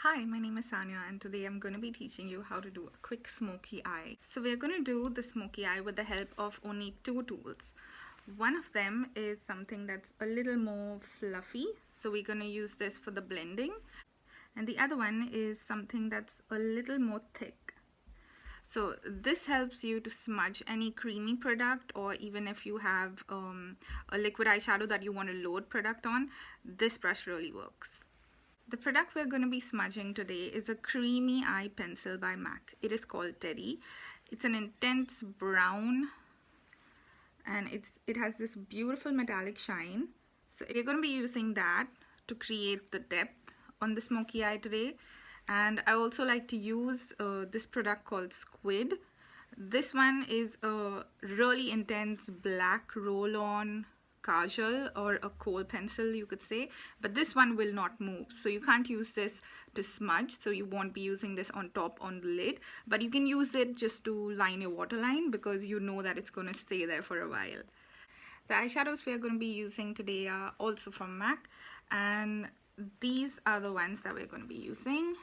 Hi, my name is Sanya and today I'm going to be teaching you how to do a quick smoky eye. So we're going to do the smoky eye with the help of only two tools. One of them is something that's a little more fluffy, so we're going to use this for the blending. And the other one is something that's a little more thick. So this helps you to smudge any creamy product, or even if you have a liquid eyeshadow that you want to load product on, this brush really works. The product we're going to be smudging today is a creamy eye pencil by MAC. It is called Teddy. It's an intense brown and it has this beautiful metallic shine. So we're going to be using that to create the depth on the smoky eye today. And I also like to use this product called Squid. This one is a really intense black roll-on kajal, or a kohl pencil you could say, but this one will not move, so you can't use this to smudge, so you won't be using this on top on the lid, but you can use it just to line your waterline because you know that it's going to stay there for a while. The eyeshadows we are going to be using today are also from MAC, and these are the ones that we're going to be using.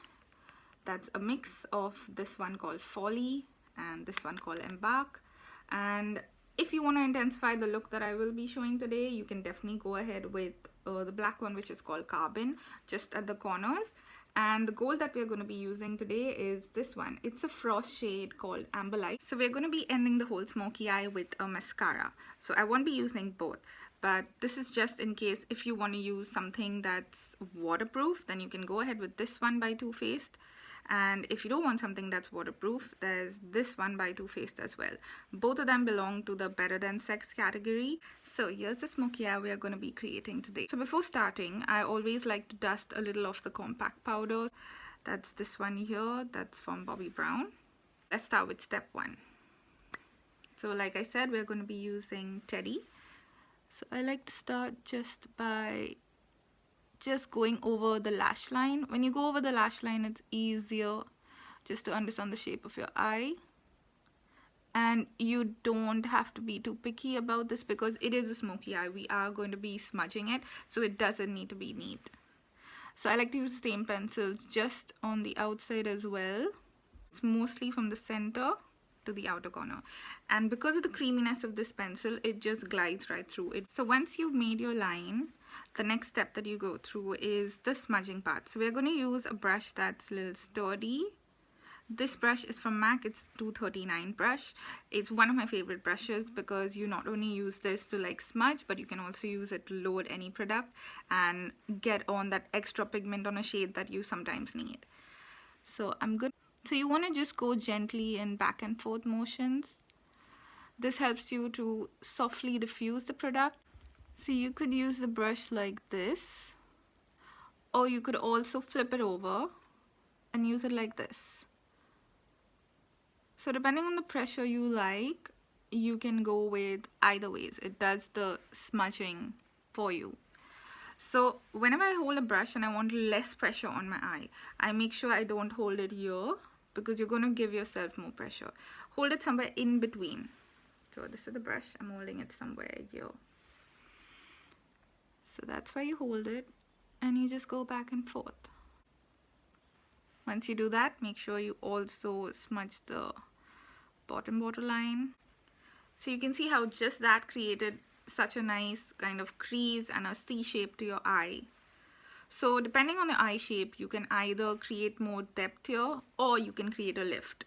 That's a mix of this one called Folly and this one called Embark. And if you want to intensify the look that I will be showing today, you can definitely go ahead with the black one, which is called Carbon, just at the corners. And the gold that we're going to be using today is this one. It's a frost shade called Amber Light. So we're going to be ending the whole smoky eye with a mascara. So I won't be using both, but this is just in case if you want to use something that's waterproof, then you can go ahead with this one by Too Faced. And if you don't want something that's waterproof, there's this one by Too Faced as well. Both of them belong to the Better Than Sex category. So here's the smoky eye we are going to be creating today. So before starting, I always like to dust a little of the compact powder. That's this one here. That's from Bobbi Brown. Let's start with step one. So like I said, we're going to be using Teddy. So I like to start just by going over the lash line. When you go over the lash line, it's easier just to understand the shape of your eye, and you don't have to be too picky about this because it is a smoky eye. We are going to be smudging it, so it doesn't need to be neat. So I like to use the same pencils just on the outside as well. It's mostly from the center to the outer corner, and because of the creaminess of this pencil, it just glides right through it. So once you've made your line, the next step that you go through is the smudging part. So we're going to use a brush that's a little sturdy. This brush is from MAC. It's 239 brush. It's one of my favorite brushes because you not only use this to like smudge, but you can also use it to load any product and get on that extra pigment on a shade that you sometimes need. So I'm good. So you want to just go gently in back and forth motions. This helps you to softly diffuse the product. So you could use the brush like this, or you could also flip it over and use it like this. So depending on the pressure you like, you can go with either ways. It does the smudging for you. So whenever I hold a brush and I want less pressure on my eye, I make sure I don't hold it here because you're going to give yourself more pressure. Hold it somewhere in between. So this is the brush. I'm holding it somewhere here. So that's where you hold it, and you just go back and forth. Once you do that, make sure you also smudge the bottom line. So you can see how just that created such a nice kind of crease and a C shape to your eye. So depending on the eye shape, you can either create more depth here or you can create a lift.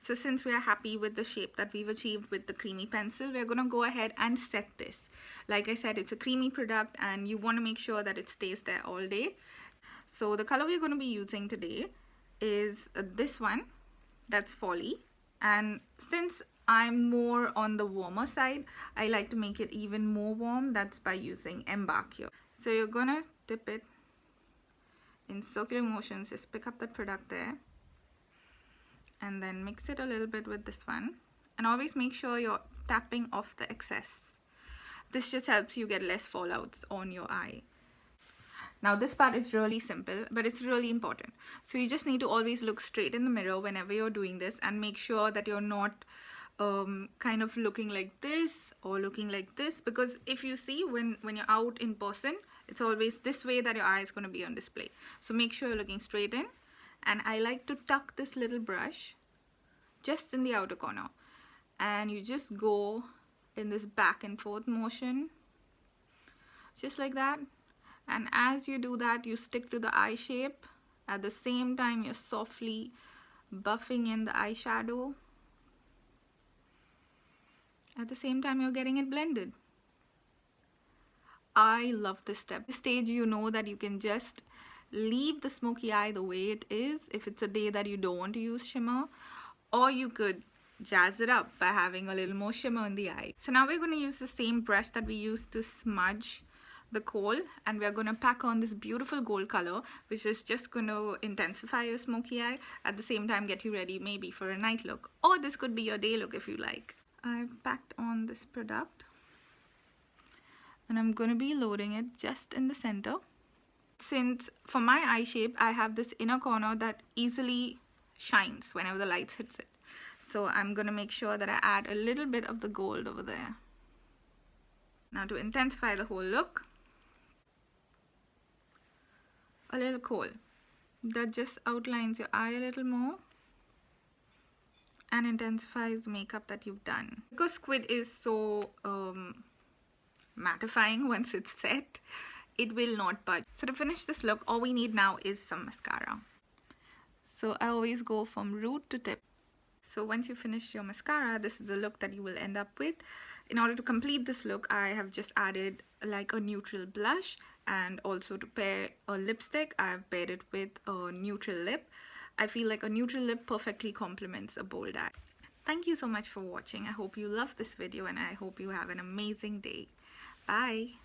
So since we are happy with the shape that we've achieved with the creamy pencil, we're going to go ahead and set this. Like I said, it's a creamy product and you want to make sure that it stays there all day. So the color we're going to be using today is this one. That's Folly. And since I'm more on the warmer side, I like to make it even more warm. That's by using Embark here. So you're going to dip it in circular motions. Just pick up the product there, and then mix it a little bit with this one, and always make sure you're tapping off the excess. This just helps you get less fallouts on your eye. Now this part is really simple, but it's really important. So you just need to always look straight in the mirror whenever you're doing this, and make sure that you're not kind of looking like this or looking like this, because if you see when you're out in person, it's always this way that your eye is going to be on display. So make sure you're looking straight in. And I like to tuck this little brush just in the outer corner, and you just go in this back and forth motion just like that. And as you do that, you stick to the eye shape. At the same time, you're softly buffing in the eyeshadow. At the same time, you're getting it blended. I love this step. This stage, you know that you can just leave the smoky eye the way it is if it's a day that you don't want to use shimmer, or you could jazz it up by having a little more shimmer in the eye. So now we're going to use the same brush that we used to smudge the coal, and we're going to pack on this beautiful gold color, which is just going to intensify your smoky eye, at the same time get you ready maybe for a night look, or this could be your day look if you like. I've packed on this product and I'm going to be loading it just in the center. Since for my eye shape I have this inner corner that easily shines whenever the light hits it, so I'm going to make sure that I add a little bit of the gold over there. Now to intensify the whole look, a little coal that just outlines your eye a little more and intensifies the makeup that you've done. Because squid is so mattifying once it's set, it will not budge. So to finish this look, all we need now is some mascara. So I always go from root to tip. So once you finish your mascara, this is the look that you will end up with. In order to complete this look, I have just added like a neutral blush, and also to pair a lipstick, I have paired it with a neutral lip. I feel like a neutral lip perfectly complements a bold eye. Thank you so much for watching. I hope you love this video and I hope you have an amazing day. Bye.